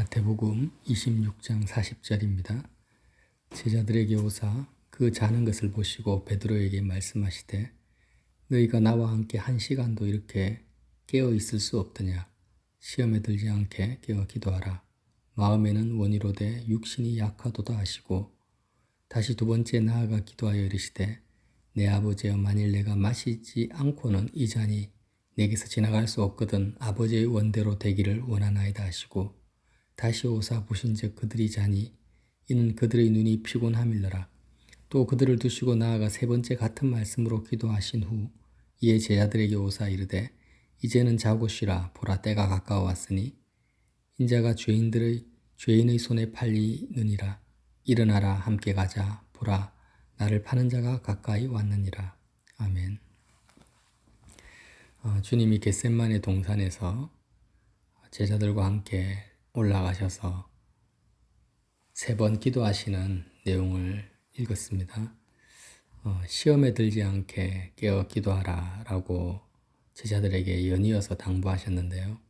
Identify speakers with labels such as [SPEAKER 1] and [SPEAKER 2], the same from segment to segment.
[SPEAKER 1] 마태복음 26장 40절입니다. 제자들에게 오사 그 자는 것을 보시고 베드로에게 말씀하시되 너희가 나와 함께 한 시간도 이렇게 깨어 있을 수 없더냐. 시험에 들지 않게 깨어 기도하라. 마음에는 원이로되 육신이 약하도다 하시고 다시 두 번째 나아가 기도하여 이르시되 내 아버지여 만일 내가 마시지 않고는 이 잔이 내게서 지나갈 수 없거든 아버지의 원대로 되기를 원하나이다 하시고 다시 오사 보신즉 그들이 자니 이는 그들의 눈이 피곤함일러라. 또 그들을 두시고 나아가 세 번째 같은 말씀으로 기도하신 후 이에 제자들에게 오사 이르되 이제는 자고 쉬라. 보라 때가 가까워 왔으니 인자가 죄인의 손에 팔리느니라. 일어나라 함께 가자. 보라 나를 파는 자가 가까이 왔느니라. 아멘. 주님이 겟셋마네 동산에서 제자들과 함께 올라가셔서 세 번 기도하시는 내용을 읽었습니다. 시험에 들지 않게 깨어 기도하라 라고 제자들에게 연이어서 당부하셨는데요.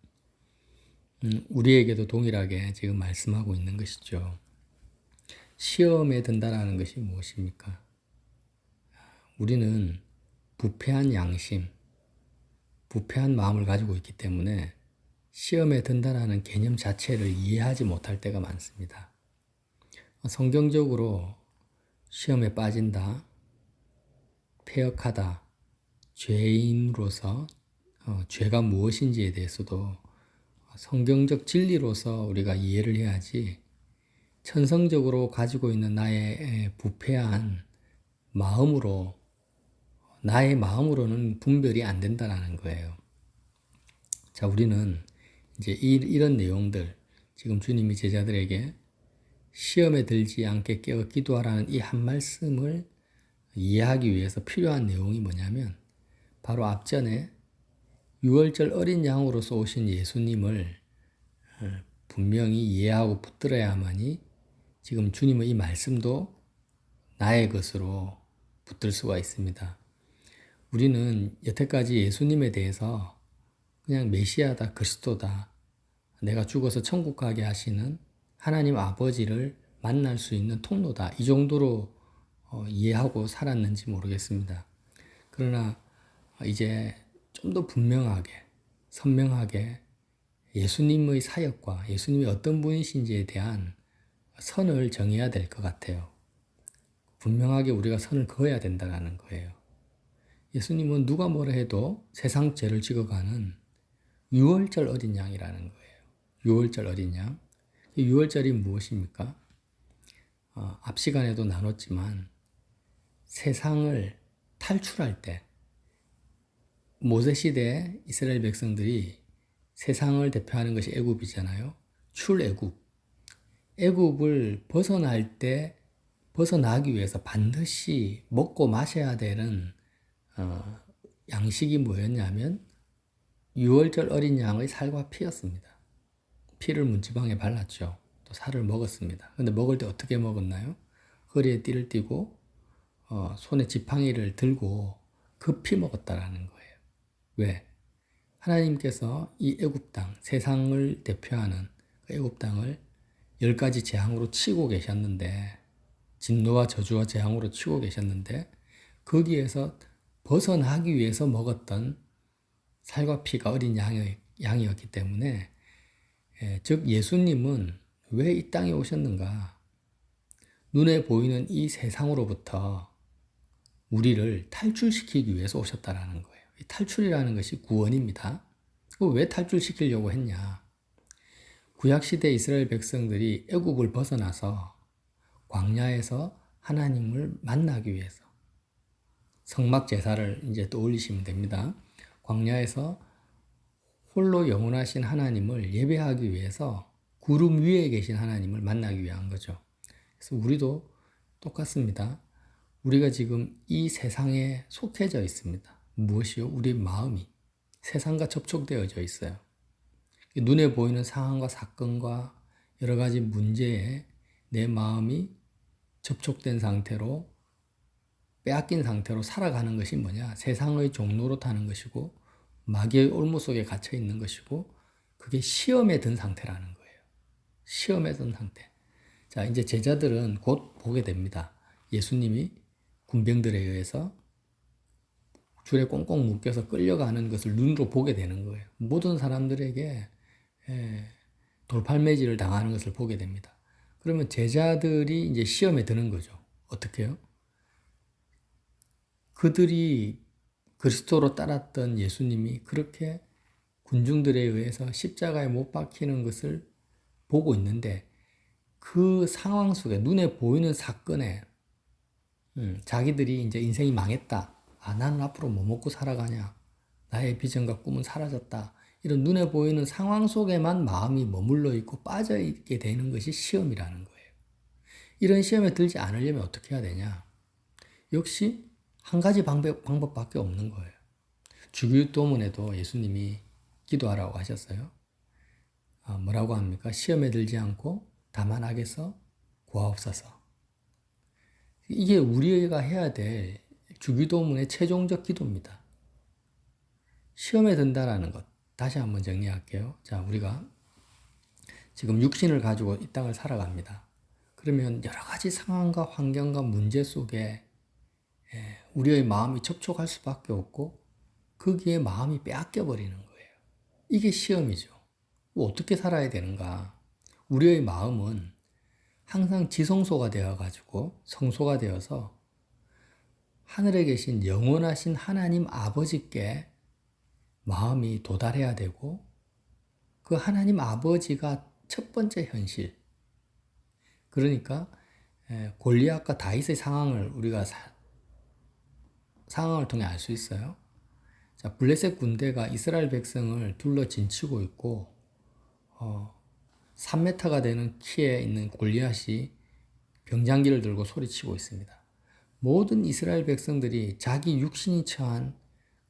[SPEAKER 1] 우리에게도 동일하게 지금 말씀하고 있는 것이죠. 시험에 든다라는 것이 무엇입니까? 우리는 부패한 양심, 부패한 마음을 가지고 있기 때문에 시험에 든다라는 개념 자체를 이해하지 못할 때가 많습니다. 성경적으로 시험에 빠진다, 패역하다, 죄인으로서 죄가 무엇인지에 대해서도 성경적 진리로서 우리가 이해를 해야지 천성적으로 가지고 있는 나의 부패한 마음으로 나의 마음으로는 분별이 안 된다는 거예요. 자, 우리는 이제 이런 내용들, 지금 주님이 제자들에게 시험에 들지 않게 깨어 기도하라는 이 한 말씀을 이해하기 위해서 필요한 내용이 뭐냐면 바로 앞전에 유월절 어린 양으로서 오신 예수님을 분명히 이해하고 붙들어야만이 지금 주님의 이 말씀도 나의 것으로 붙들 수가 있습니다. 우리는 여태까지 예수님에 대해서 그냥 메시아다, 그리스도다, 내가 죽어서 천국 가게 하시는 하나님 아버지를 만날 수 있는 통로다, 이 정도로 이해하고 살았는지 모르겠습니다. 그러나 이제 좀 더 분명하게, 선명하게 예수님의 사역과 예수님이 어떤 분이신지에 대한 선을 정해야 될 것 같아요. 분명하게 우리가 선을 그어야 된다는 거예요. 예수님은 누가 뭐라 해도 세상 죄를 지어가는 유월절 어린 양이라는 거예요. 유월절 어린 양. 유월절이 무엇입니까? 앞 시간에도 나눴지만 세상을 탈출할 때 모세시대 이스라엘 백성들이 세상을 대표하는 것이 애굽이잖아요. 출애굽. 애굽을 벗어나기 위해서 반드시 먹고 마셔야 되는 양식이 뭐였냐면 유월절 어린 양의 살과 피였습니다. 피를 문지방에 발랐죠. 또 살을 먹었습니다. 근데 먹을 때 어떻게 먹었나요? 허리에 띠를 띠고 손에 지팡이를 들고 급히 먹었다라는 거예요. 왜? 하나님께서 이 애굽 땅, 세상을 대표하는 그 애굽 땅을 10가지 재앙으로 치고 계셨는데, 진노와 저주와 재앙으로 치고 계셨는데, 거기에서 벗어나기 위해서 먹었던 살과 피가 어린 양이었기 때문에, 즉 예수님은 왜 이 땅에 오셨는가? 눈에 보이는 이 세상으로부터 우리를 탈출시키기 위해서 오셨다라는 거예요. 이 탈출이라는 것이 구원입니다. 왜 탈출시키려고 했냐? 구약시대 이스라엘 백성들이 애굽을 벗어나서 광야에서 하나님을 만나기 위해서 성막 제사를 이제 떠올리시면 됩니다. 광야에서 홀로 영원하신 하나님을 예배하기 위해서 구름 위에 계신 하나님을 만나기 위한 거죠. 그래서 우리도 똑같습니다. 우리가 지금 이 세상에 속해져 있습니다. 무엇이요? 우리 마음이 세상과 접촉되어져 있어요. 눈에 보이는 상황과 사건과 여러 가지 문제에 내 마음이 접촉된 상태로, 빼앗긴 상태로 살아가는 것이 뭐냐? 세상의 종로로 타는 것이고 마귀의 올무 속에 갇혀 있는 것이고 그게 시험에 든 상태라는 거예요. 시험에 든 상태. 자, 이제 제자들은 곧 보게 됩니다. 예수님이 군병들에 의해서 줄에 꽁꽁 묶여서 끌려가는 것을 눈으로 보게 되는 거예요. 모든 사람들에게 돌팔매질을 당하는 것을 보게 됩니다. 그러면 제자들이 이제 시험에 드는 거죠. 어떻게 해요? 그들이 그리스도로 따랐던 예수님이 그렇게 군중들에 의해서 십자가에 못 박히는 것을 보고 있는데 그 상황 속에 눈에 보이는 사건에 자기들이 이제 인생이 망했다. 아, 나는 앞으로 뭐 먹고 살아가냐. 나의 비전과 꿈은 사라졌다. 이런 눈에 보이는 상황 속에만 마음이 머물러 있고 빠져 있게 되는 것이 시험이라는 거예요. 이런 시험에 들지 않으려면 어떻게 해야 되냐? 역시 한 가지 방법밖에 없는 거예요. 주기도문에도 예수님이 기도하라고 하셨어요. 뭐라고 합니까? 시험에 들지 않고 다만 악에서 구하옵소서. 이게 우리가 해야 될 주기도문의 최종적 기도입니다. 시험에 든다라는 것. 다시 한번 정리할게요. 자, 우리가 지금 육신을 가지고 이 땅을 살아갑니다. 그러면 여러 가지 상황과 환경과 문제 속에 우리의 마음이 접촉할 수밖에 없고 거기에 마음이 빼앗겨 버리는 거예요. 이게 시험이죠. 어떻게 살아야 되는가? 우리의 마음은 항상 지성소가 되어가지고 성소가 되어서 하늘에 계신 영원하신 하나님 아버지께 마음이 도달해야 되고 그 하나님 아버지가 첫 번째 현실. 그러니까 골리앗과 다윗의 상황을 우리가 상황을 통해 알 수 있어요. 자, 블레셋 군대가 이스라엘 백성을 둘러 진치고 있고 3m가 되는 키에 있는 골리앗이 병장기를 들고 소리치고 있습니다. 모든 이스라엘 백성들이 자기 육신이 처한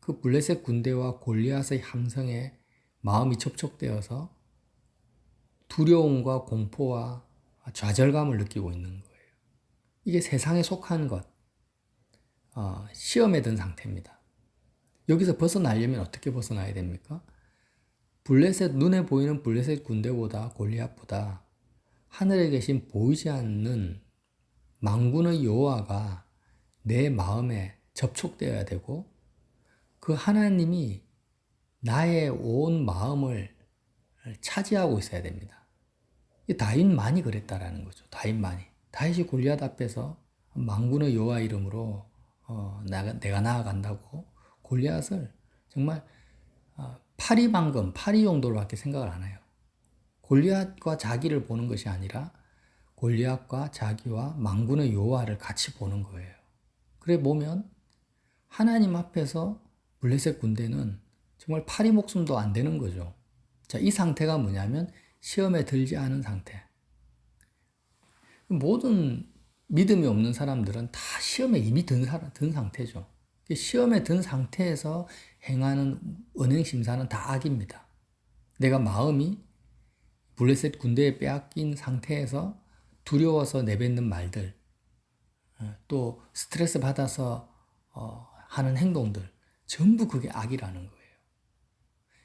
[SPEAKER 1] 그 블레셋 군대와 골리앗의 함성에 마음이 접촉되어서 두려움과 공포와 좌절감을 느끼고 있는 거예요. 이게 세상에 속한 것, 시험에 든 상태입니다. 여기서 벗어나려면 어떻게 벗어나야 됩니까? 눈에 보이는 블레셋 군대보다 골리앗보다 하늘에 계신 보이지 않는 만군의 여호와가 내 마음에 접촉되어야 되고 그 하나님이 나의 온 마음을 차지하고 있어야 됩니다. 다윗만이 그랬다라는 거죠. 다윗이 골리앗 앞에서 만군의 여호와 이름으로 내가 나아간다고 골리앗을 정말 파리방금, 파리 정도로밖에 생각을 안 해요. 골리앗과 자기를 보는 것이 아니라 골리앗과 자기와 만군의 여호와를 같이 보는 거예요. 그래 보면 하나님 앞에서 블레셋 군대는 정말 파리 목숨도 안 되는 거죠. 자, 이 상태가 뭐냐면 시험에 들지 않은 상태. 모든 믿음이 없는 사람들은 다 시험에 이미 든 상태죠. 시험에 든 상태에서 행하는 은행심사는 다 악입니다. 내가 마음이 블레셋 군대에 빼앗긴 상태에서 두려워서 내뱉는 말들, 또 스트레스 받아서 하는 행동들, 전부 그게 악이라는 거예요.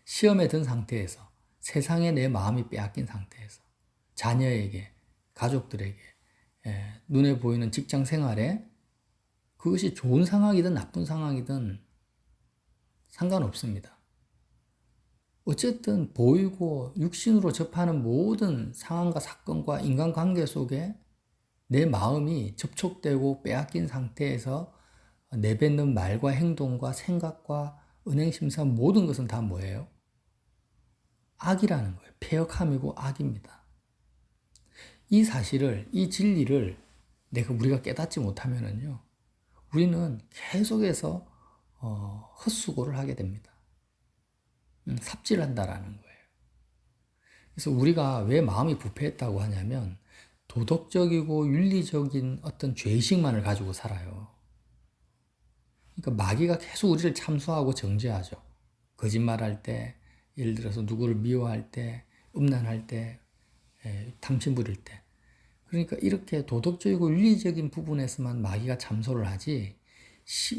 [SPEAKER 1] 시험에 든 상태에서, 세상에 내 마음이 빼앗긴 상태에서, 자녀에게, 가족들에게, 눈에 보이는 직장 생활에 그것이 좋은 상황이든 나쁜 상황이든 상관없습니다. 어쨌든 보이고 육신으로 접하는 모든 상황과 사건과 인간관계 속에 내 마음이 접촉되고 빼앗긴 상태에서 내뱉는 말과 행동과 생각과 은행심사 모든 것은 다 뭐예요? 악이라는 거예요. 패역함이고 악입니다. 이 사실을, 이 진리를 우리가 깨닫지 못하면은요, 우리는 계속해서 헛수고를 하게 됩니다. 삽질한다라는 거예요. 그래서 우리가 왜 마음이 부패했다고 하냐면 도덕적이고 윤리적인 어떤 죄의식만을 가지고 살아요. 그러니까 마귀가 계속 우리를 참수하고 정죄하죠. 거짓말할 때, 예를 들어서 누구를 미워할 때, 음란할 때, 탐심 부릴 때. 그러니까 이렇게 도덕적이고 윤리적인 부분에서만 마귀가 참소를 하지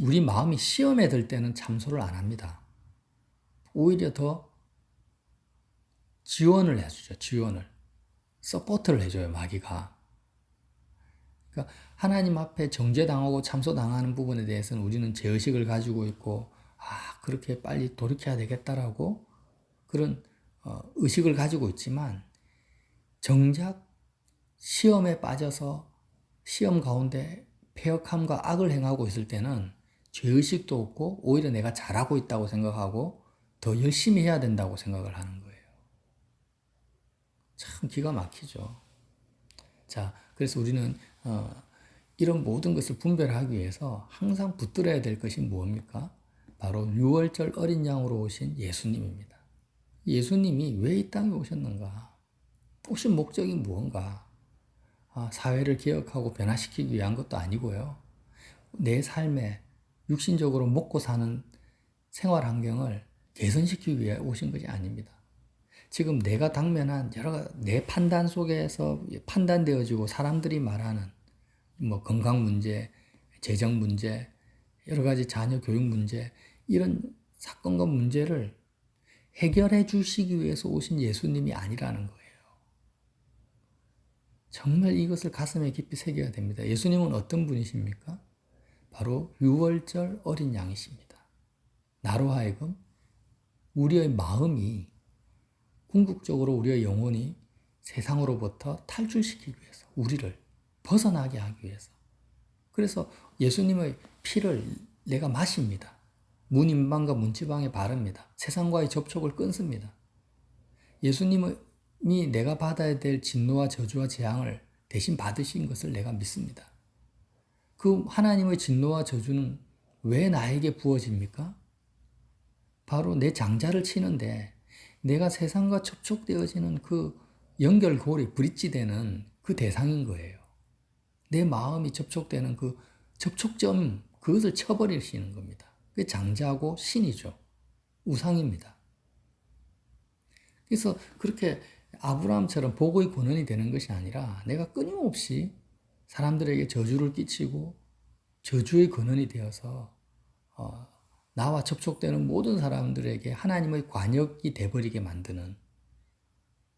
[SPEAKER 1] 우리 마음이 시험에 들 때는 참소를 안 합니다. 오히려 더 지원을 해주죠. 지원을. 서포트를 해줘요, 마귀가. 그러니까 하나님 앞에 정죄당하고 참소당하는 부분에 대해서는 우리는 죄의식을 가지고 있고, 그렇게 빨리 돌이켜야 되겠다라고 그런 의식을 가지고 있지만, 정작 시험에 빠져서 시험 가운데 패역함과 악을 행하고 있을 때는 죄의식도 없고 오히려 내가 잘하고 있다고 생각하고 더 열심히 해야 된다고 생각을 하는 거예요. 참 기가 막히죠. 자, 그래서 우리는 이런 모든 것을 분별하기 위해서 항상 붙들어야 될 것이 무엇입니까? 바로 6월절 어린 양으로 오신 예수님입니다. 예수님이 왜 이 땅에 오셨는가? 오신 목적이 무언가? 사회를 개혁하고 변화시키기 위한 것도 아니고요. 내 삶에 육신적으로 먹고 사는 생활 환경을 개선시키기 위해 오신 것이 아닙니다. 지금 내가 당면한 내 판단 속에서 판단되어지고 사람들이 말하는 뭐 건강 문제, 재정 문제, 여러 가지 자녀 교육 문제, 이런 사건과 문제를 해결해 주시기 위해서 오신 예수님이 아니라는 거예요. 정말 이것을 가슴에 깊이 새겨야 됩니다. 예수님은 어떤 분이십니까? 바로 6월절 어린 양이십니다. 나로 하여금 우리의 마음이 궁극적으로 우리의 영혼이 세상으로부터 탈출시키기 위해서, 우리를 벗어나게 하기 위해서. 그래서 예수님의 피를 내가 마십니다. 문인방과 문지방에 바릅니다. 세상과의 접촉을 끊습니다. 예수님이 내가 받아야 될 진노와 저주와 재앙을 대신 받으신 것을 내가 믿습니다. 그 하나님의 진노와 저주는 왜 나에게 부어집니까? 바로 내 장자를 치는데 내가 세상과 접촉되어지는 그 연결고리, 브릿지되는 그 대상인 거예요. 내 마음이 접촉되는 그 접촉점, 그것을 쳐버리시는 겁니다. 그게 장자고 신이죠. 우상입니다. 그래서 그렇게 아브라함처럼 복의 근원이 되는 것이 아니라 내가 끊임없이 사람들에게 저주를 끼치고 저주의 근원이 되어서 나와 접촉되는 모든 사람들에게 하나님의 관역이 돼버리게 만드는,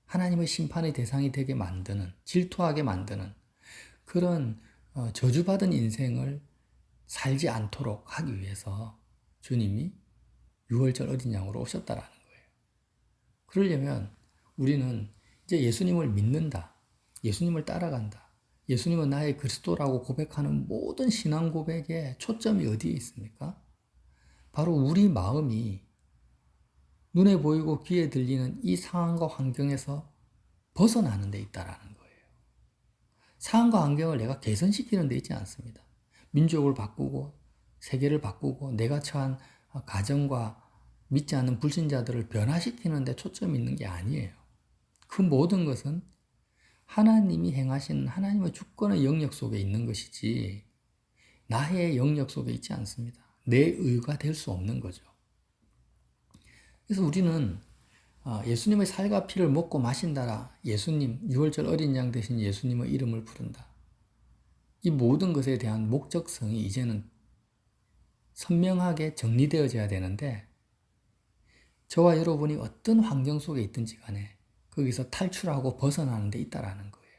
[SPEAKER 1] 하나님의 심판의 대상이 되게 만드는, 질투하게 만드는 그런 저주받은 인생을 살지 않도록 하기 위해서 주님이 6월절 어린 양으로 오셨다라는 거예요. 그러려면 우리는 이제 예수님을 믿는다, 예수님을 따라간다, 예수님은 나의 그리스도라고 고백하는 모든 신앙 고백의 초점이 어디에 있습니까? 바로 우리 마음이 눈에 보이고 귀에 들리는 이 상황과 환경에서 벗어나는 데 있다라는 거예요. 상황과 환경을 내가 개선시키는 데 있지 않습니다. 민족을 바꾸고 세계를 바꾸고 내가 처한 가정과 믿지 않는 불신자들을 변화시키는 데 초점이 있는 게 아니에요. 그 모든 것은 하나님이 행하시는 하나님의 주권의 영역 속에 있는 것이지 나의 영역 속에 있지 않습니다. 내 의가 될 수 없는 거죠. 그래서 우리는 예수님의 살과 피를 먹고 마신다라, 예수님, 6월절 어린 양 대신 예수님의 이름을 부른다. 이 모든 것에 대한 목적성이 이제는 선명하게 정리되어져야 되는데, 저와 여러분이 어떤 환경 속에 있든지 간에 거기서 탈출하고 벗어나는 데 있다라는 거예요.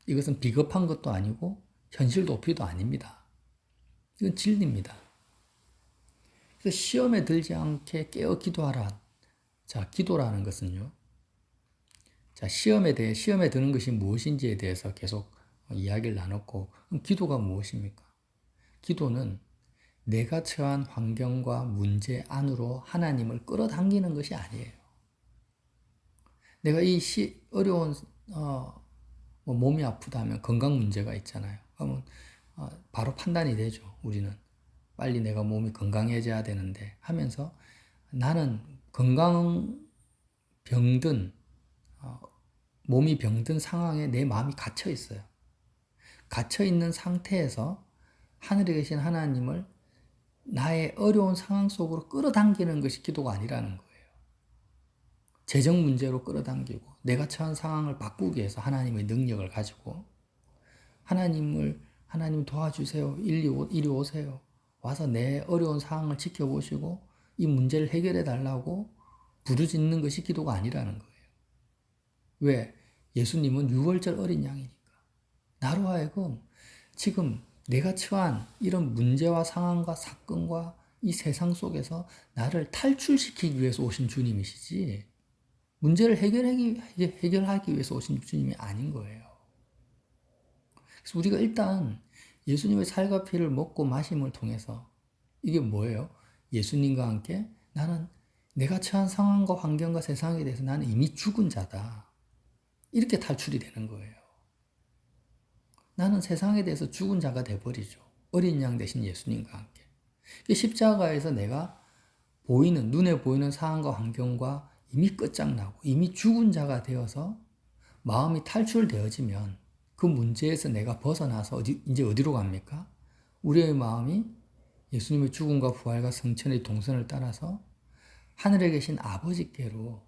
[SPEAKER 1] 이것은 비겁한 것도 아니고 현실 도피도 아닙니다. 이건 진리입니다. 그래서 시험에 들지 않게 깨어 기도하라. 자, 기도라는 것은요. 자, 시험에 드는 것이 무엇인지에 대해서 계속 이야기를 나눴고, 그럼 기도가 무엇입니까? 기도는 내가 처한 환경과 문제 안으로 하나님을 끌어당기는 것이 아니에요. 내가 이 어려운 몸이 아프다면 건강 문제가 있잖아요. 그러면 바로 판단이 되죠. 우리는 빨리 내가 몸이 건강해져야 되는데 하면서 나는 병든 몸이 병든 상황에 내 마음이 갇혀 있어요. 갇혀 있는 상태에서 하늘에 계신 하나님을 나의 어려운 상황 속으로 끌어당기는 것이 기도가 아니라는 거예요. 재정 문제로 끌어당기고 내가 처한 상황을 바꾸기 위해서 하나님의 능력을 가지고 하나님 도와주세요. 이리 오세요. 와서 내 어려운 상황을 지켜보시고 이 문제를 해결해 달라고 부르짖는 것이 기도가 아니라는 거예요. 왜? 예수님은 유월절 어린 양이니까. 나로 하여금 지금 내가 처한 이런 문제와 상황과 사건과 이 세상 속에서 나를 탈출시키기 위해서 오신 주님이시지, 문제를 해결하기 위해서 오신 주님이 아닌 거예요. 그래서 우리가 일단 예수님의 살과 피를 먹고 마심을 통해서 이게 뭐예요? 예수님과 함께 나는 내가 처한 상황과 환경과 세상에 대해서 나는 이미 죽은 자다. 이렇게 탈출이 되는 거예요. 나는 세상에 대해서 죽은 자가 돼버리죠. 어린 양 대신 예수님과 함께. 십자가에서 내가 눈에 보이는 상황과 환경과 이미 끝장나고 이미 죽은 자가 되어서 마음이 탈출되어지면 그 문제에서 내가 벗어나서 이제 어디로 갑니까? 우리의 마음이 예수님의 죽음과 부활과 성천의 동선을 따라서 하늘에 계신 아버지께로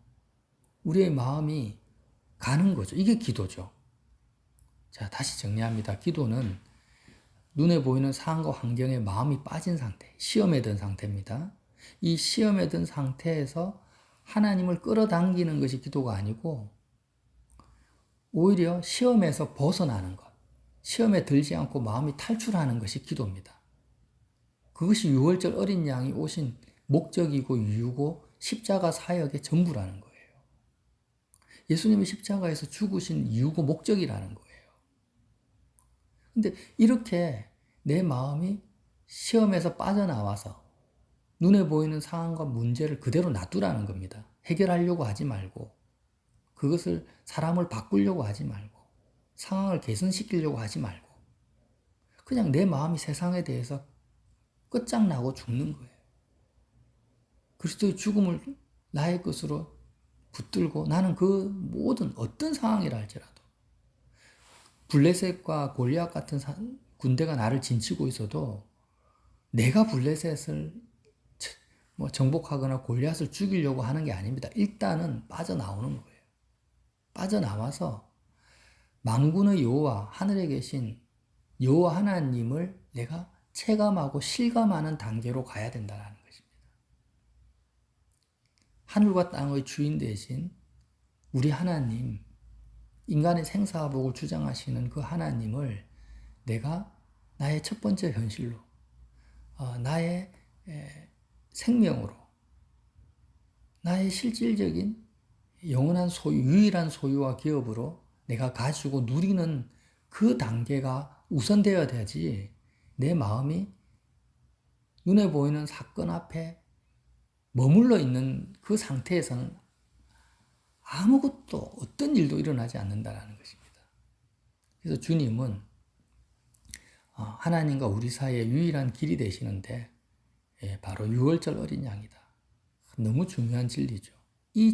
[SPEAKER 1] 우리의 마음이 가는 거죠. 이게 기도죠. 자, 다시 정리합니다. 기도는 눈에 보이는 상황과 환경에 마음이 빠진 상태, 시험에 든 상태입니다. 이 시험에 든 상태에서 하나님을 끌어당기는 것이 기도가 아니고 오히려 시험에서 벗어나는 것, 시험에 들지 않고 마음이 탈출하는 것이 기도입니다. 그것이 유월절 어린 양이 오신 목적이고 이유고 십자가 사역의 전부라는 거예요. 예수님이 십자가에서 죽으신 이유고 목적이라는 거예요. 근데 이렇게 내 마음이 시험에서 빠져나와서 눈에 보이는 상황과 문제를 그대로 놔두라는 겁니다. 해결하려고 하지 말고, 그것을 사람을 바꾸려고 하지 말고, 상황을 개선시키려고 하지 말고, 그냥 내 마음이 세상에 대해서 끝장나고 죽는 거예요. 그리스도의 죽음을 나의 것으로 붙들고 나는 그 모든 어떤 상황이라 할지라도 블레셋과 골리앗 같은 군대가 나를 진치고 있어도 내가 블레셋을 정복하거나 골리앗을 죽이려고 하는 게 아닙니다. 일단은 빠져나오는 거예요. 빠져나와서 만군의 여호와, 하늘에 계신 여호와 하나님을 내가 체감하고 실감하는 단계로 가야 된다는 것입니다. 하늘과 땅의 주인 되신 우리 하나님, 인간의 생사복을 주장하시는 그 하나님을 내가 나의 첫 번째 현실로, 나의 생명으로, 나의 실질적인 영원한 소유, 유일한 소유와 기업으로 내가 가지고 누리는 그 단계가 우선되어야 되지, 내 마음이 눈에 보이는 사건 앞에 머물러 있는 그 상태에서는 아무것도, 어떤 일도 일어나지 않는다는 것입니다. 그래서 주님은 하나님과 우리 사이의 유일한 길이 되시는데 바로 유월절 어린 양이다. 너무 중요한 진리죠. 이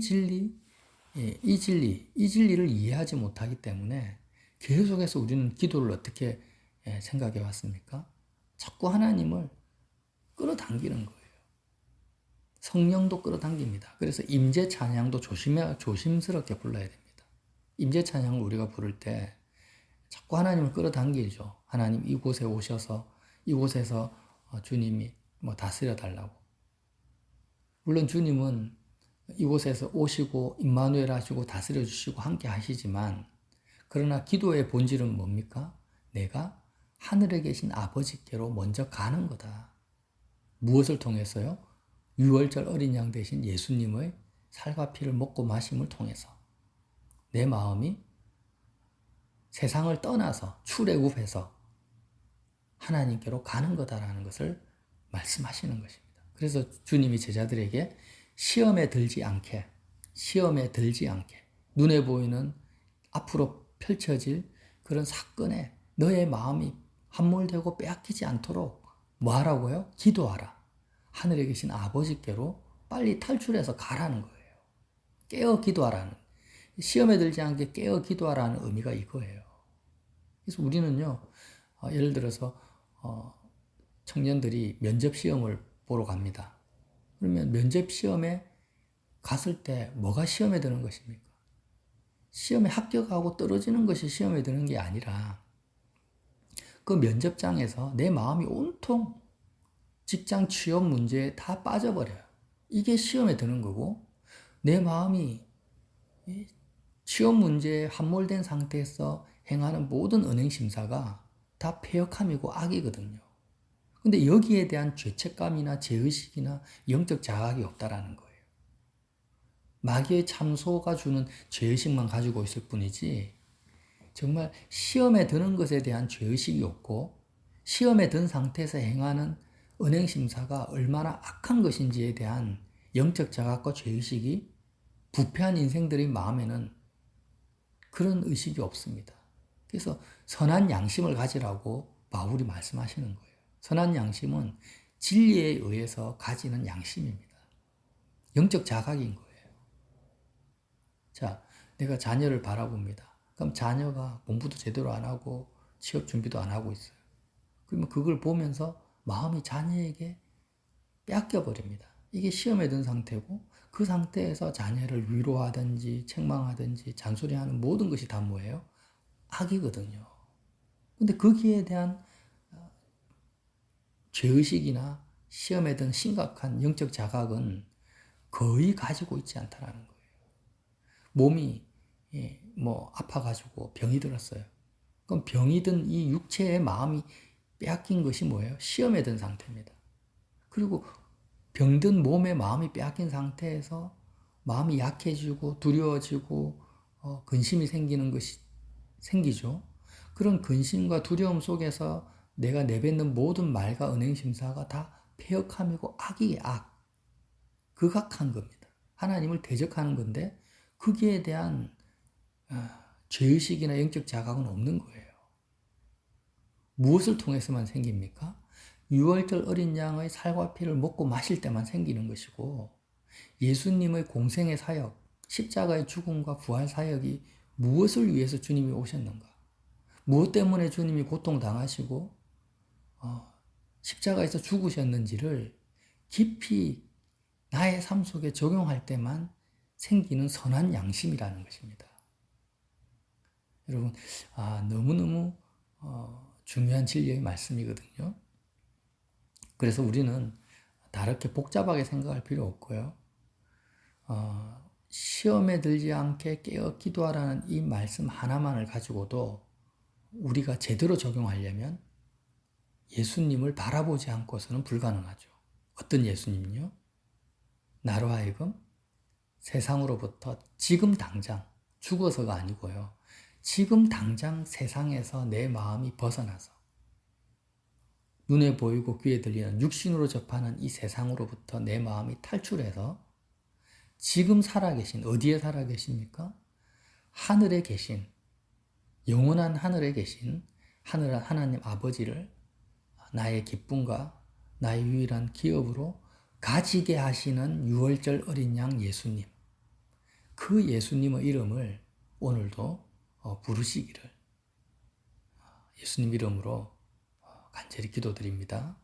[SPEAKER 1] 진리를 이해하지 못하기 때문에 계속해서 우리는 기도를 어떻게 생각해 왔습니까? 자꾸 하나님을 끌어당기는 거예요. 성령도 끌어당깁니다. 그래서 임재 찬양도 조심스럽게 불러야 됩니다. 임재 찬양을 우리가 부를 때 자꾸 하나님을 끌어당기죠. 하나님 이곳에 오셔서 이곳에서 주님이 다스려 달라고. 물론 주님은 이곳에서 오시고 임마누엘 하시고 다스려 주시고 함께 하시지만, 그러나 기도의 본질은 뭡니까? 내가 하늘에 계신 아버지께로 먼저 가는 거다. 무엇을 통해서요? 유월절 어린 양 대신 예수님의 살과 피를 먹고 마심을 통해서 내 마음이 세상을 떠나서 출애굽해서 하나님께로 가는 거다라는 것을 말씀하시는 것입니다. 그래서 주님이 제자들에게 시험에 들지 않게 눈에 보이는 앞으로 펼쳐질 그런 사건에 너의 마음이 함몰되고 빼앗기지 않도록 뭐 하라고요? 기도하라. 하늘에 계신 아버지께로 빨리 탈출해서 가라는 거예요. 깨어 기도하라는, 시험에 들지 않게 깨어 기도하라는 의미가 이거예요. 그래서 우리는요, 예를 들어서 청년들이 면접 시험을 보러 갑니다. 그러면 면접 시험에 갔을 때 뭐가 시험에 드는 것입니까? 시험에 합격하고 떨어지는 것이 시험에 드는 게 아니라 그 면접장에서 내 마음이 온통 직장 취업 문제에 다 빠져버려요. 이게 시험에 드는 거고, 내 마음이 취업 문제에 함몰된 상태에서 행하는 모든 은행 심사가 다 폐역함이고 악이거든요. 근데 여기에 대한 죄책감이나 죄의식이나 영적 자각이 없다라는 거예요. 마귀의 참소가 주는 죄의식만 가지고 있을 뿐이지 정말 시험에 드는 것에 대한 죄의식이 없고 시험에 든 상태에서 행하는 은행 심사가 얼마나 악한 것인지에 대한 영적 자각과 죄의식이 부패한 인생들의 마음에는 그런 의식이 없습니다. 그래서 선한 양심을 가지라고 바울이 말씀하시는 거예요. 선한 양심은 진리에 의해서 가지는 양심입니다. 영적 자각인 거예요. 자, 내가 자녀를 바라봅니다. 그럼 자녀가 공부도 제대로 안 하고 취업 준비도 안 하고 있어요. 그러면 그걸 보면서 마음이 자녀에게 뺏겨버립니다. 이게 시험에 든 상태고 그 상태에서 자녀를 위로하든지 책망하든지 잔소리하는 모든 것이 다 뭐예요? 악이거든요. 근데 거기에 대한 죄의식이나 시험에 든 심각한 영적 자각은 거의 가지고 있지 않다라는 거예요. 몸이 뭐 아파가지고 병이 들었어요. 그럼 병이 든 이 육체의 마음이 빼앗긴 것이 뭐예요? 시험에 든 상태입니다. 그리고 병든 몸의 마음이 빼앗긴 상태에서 마음이 약해지고 두려워지고 근심이 생기는 것이 생기죠. 그런 근심과 두려움 속에서 내가 내뱉는 모든 말과 은행 심사가 다 폐역함이고 악이에요, 악. 극악한 겁니다. 하나님을 대적하는 건데 거기에 대한 죄의식이나 영적 자각은 없는 거예요. 무엇을 통해서만 생깁니까? 6월절 어린 양의 살과 피를 먹고 마실 때만 생기는 것이고 예수님의 공생의 사역, 십자가의 죽음과 부활 사역이 무엇을 위해서 주님이 오셨는가? 무엇 때문에 주님이 고통당하시고 십자가에서 죽으셨는지를 깊이 나의 삶 속에 적용할 때만 생기는 선한 양심이라는 것입니다. 여러분, 너무너무 중요한 진리의 말씀이거든요. 그래서 우리는 다르게 복잡하게 생각할 필요 없고요. 시험에 들지 않게 깨어 기도하라는 이 말씀 하나만을 가지고도 우리가 제대로 적용하려면 예수님을 바라보지 않고서는 불가능하죠. 어떤 예수님요? 나로 하여금 세상으로부터 지금 당장 죽어서가 아니고요. 지금 당장 세상에서 내 마음이 벗어나서 눈에 보이고 귀에 들리는 육신으로 접하는 이 세상으로부터 내 마음이 탈출해서 지금 살아계신, 어디에 살아계십니까? 하늘에 계신, 영원한 하늘에 계신 하나님 아버지를 나의 기쁨과 나의 유일한 기업으로 가지게 하시는 6월절 어린 양 예수님. 그 예수님의 이름을 오늘도 부르시기를 예수님 이름으로 간절히 기도드립니다.